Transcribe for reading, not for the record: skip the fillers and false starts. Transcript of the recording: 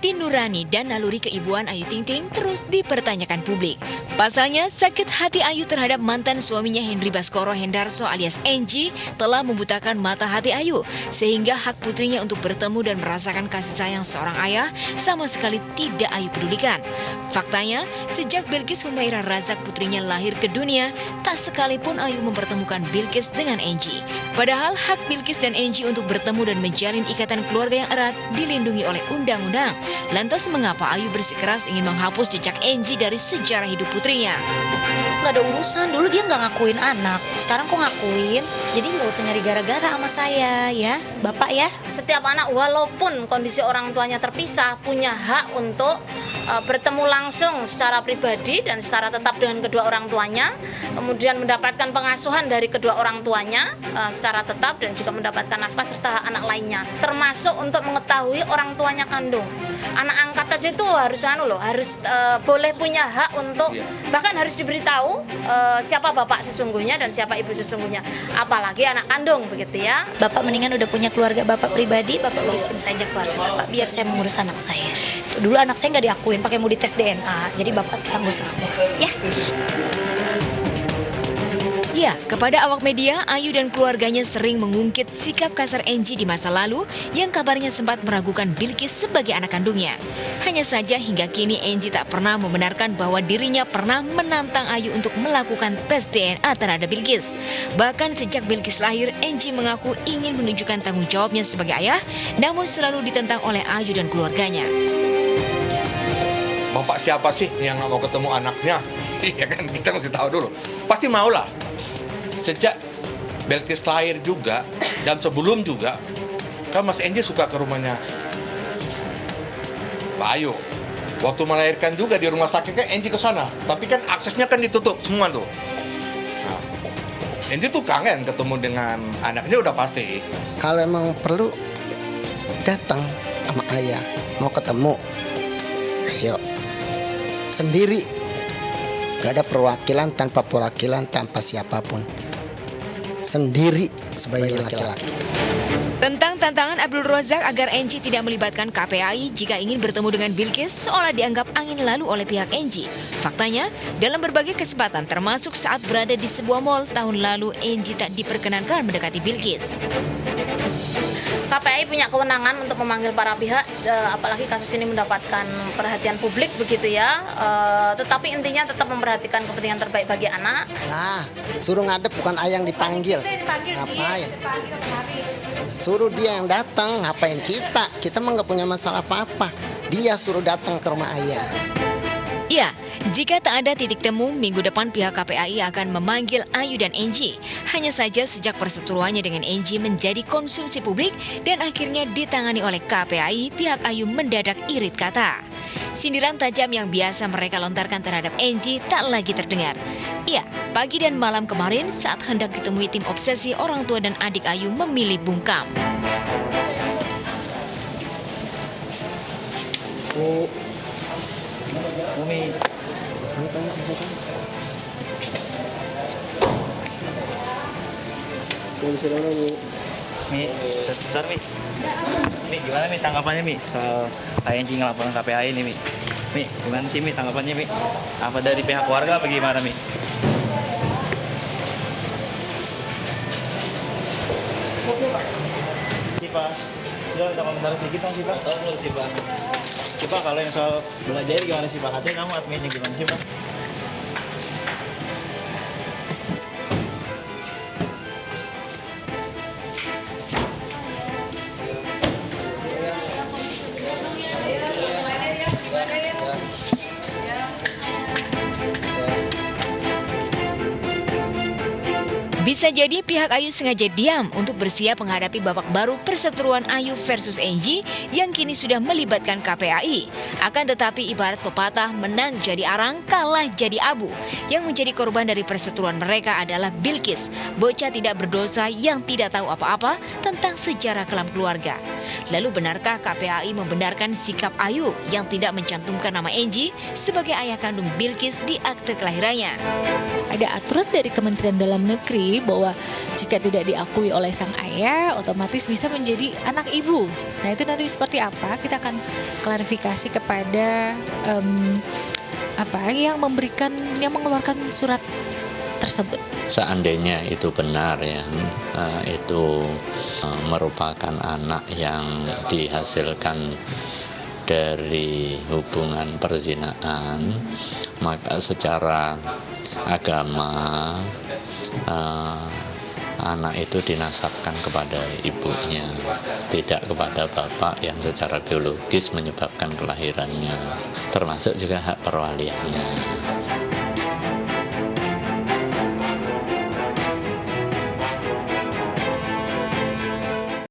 Hati nurani dan naluri keibuan Ayu Ting Ting terus dipertanyakan publik. Pasalnya, sakit hati Ayu terhadap mantan suaminya Henry Baskoro Hendarso alias Enji telah membutakan mata hati Ayu, sehingga hak putrinya untuk bertemu dan merasakan kasih sayang seorang ayah sama sekali tidak Ayu pedulikan. Faktanya, sejak Bilkis Humaira Razak putrinya lahir ke dunia, tak sekalipun Ayu mempertemukan Bilkis dengan Enji. Padahal hak Bilkis dan Enji untuk bertemu dan menjalin ikatan keluarga yang erat dilindungi oleh undang-undang. Lantas mengapa Ayu bersikeras ingin menghapus jejak Enji dari sejarah hidup putrinya? Gak ada urusan, dulu dia gak ngakuin anak, sekarang kok ngakuin. Jadi gak usah nyari gara-gara sama saya ya, Bapak ya. Setiap anak walaupun kondisi orang tuanya terpisah punya hak untuk bertemu langsung secara pribadi dan secara tetap dengan kedua orang tuanya, kemudian mendapatkan pengasuhan dari kedua orang tuanya secara tetap dan juga mendapatkan nafkah serta hak anak lainnya, termasuk untuk mengetahui orang tuanya kandung. Anak angkat aja itu harus boleh punya hak untuk bahkan harus diberitahu siapa bapak sesungguhnya dan siapa ibu sesungguhnya, apalagi anak kandung begitu ya. Bapak mendingan udah punya keluarga Bapak pribadi, Bapak urusin saja keluarga Bapak, biar saya mengurus anak saya. Dulu anak saya nggak diakuin, pakai mau dites DNA, jadi Bapak sekarang usaha ya. Ya, kepada awak media, Ayu dan keluarganya sering mengungkit sikap kasar Enji di masa lalu yang kabarnya sempat meragukan Bilkis sebagai anak kandungnya. Hanya saja hingga kini Enji tak pernah membenarkan bahwa dirinya pernah menantang Ayu untuk melakukan tes DNA terhadap Bilkis. Bahkan sejak Bilkis lahir, Enji mengaku ingin menunjukkan tanggung jawabnya sebagai ayah, namun selalu ditentang oleh Ayu dan keluarganya. Bapak siapa sih yang nggak mau ketemu anaknya? Iya kan, kita mesti tahu dulu. Pasti mau lah. Sejak Bilkis lahir juga, dan sebelum juga, kan Mas Enji suka ke rumahnya Pak Ayu. Waktu melahirkan juga di rumah sakit kan Enji ke sana, tapi kan aksesnya kan ditutup semua tuh. Nah, Enji tuh kangen ketemu dengan anaknya udah pasti. Kalau emang perlu datang sama ayah, mau ketemu, ayo sendiri. Gak ada perwakilan tanpa siapapun. Sendiri sebagai laki-laki. Tentang tantangan Abdul Razak agar Enji tidak melibatkan KPAI jika ingin bertemu dengan Bilkis seolah dianggap angin lalu oleh pihak Enji. Faktanya, dalam berbagai kesempatan termasuk saat berada di sebuah mal tahun lalu, Enji tak diperkenankan mendekati Bilkis. KPAI punya kewenangan untuk memanggil para pihak, apalagi kasus ini mendapatkan perhatian publik begitu ya. Tetapi intinya tetap memperhatikan kepentingan terbaik bagi anak. Nah, suruh ngadep bukan ayah yang dipanggil. Ngapain? Suruh dia yang datang, ngapain kita? Kita mah nggak punya masalah apa-apa. Dia suruh datang ke rumah ayah. Ya, jika tak ada titik temu, minggu depan pihak KPAI akan memanggil Ayu dan Enji. Hanya saja sejak perseteruannya dengan Enji menjadi konsumsi publik dan akhirnya ditangani oleh KPAI, pihak Ayu mendadak irit kata. Sindiran tajam yang biasa mereka lontarkan terhadap Enji tak lagi terdengar. Ya, pagi dan malam kemarin saat hendak ditemui tim obsesi, orang tua dan adik Ayu memilih bungkam. Umi. Mi, sebentar Mi. Mi, gimana Mi tanggapannya Mi soal Enji ngelaporin KPAI ini Mi? Mi, gimana sih Mi tanggapannya Mi? Apa dari pihak keluarga apa gimana Mi? Sipa, sudah ada komentar sedikit dong Sipa? Tahu belum Sipa? Sipa, kalau yang soal belajar gimana sih Pak? Katanya kamu adminnya gimana sih Pak? Bisa jadi pihak Ayu sengaja diam untuk bersiap menghadapi babak baru perseteruan Ayu versus Enji yang kini sudah melibatkan KPAI. Akan tetapi ibarat pepatah, menang jadi arang, kalah jadi abu. Yang menjadi korban dari perseteruan mereka adalah Bilkis, bocah tidak berdosa yang tidak tahu apa-apa tentang sejarah kelam keluarga. Lalu benarkah KPAI membenarkan sikap Ayu yang tidak mencantumkan nama Enji sebagai ayah kandung Bilkis di akte kelahirannya? Ada aturan dari Kementerian Dalam Negeri tadi bahwa jika tidak diakui oleh sang ayah, otomatis bisa menjadi anak ibu. Nah itu nanti seperti apa? Kita akan klarifikasi kepada yang mengeluarkan surat tersebut. Seandainya itu benar ya, itu merupakan anak yang dihasilkan dari hubungan perzinaan, maka secara agama anak itu dinasabkan kepada ibunya, tidak kepada bapak yang secara biologis menyebabkan kelahirannya, termasuk juga hak perwaliannya.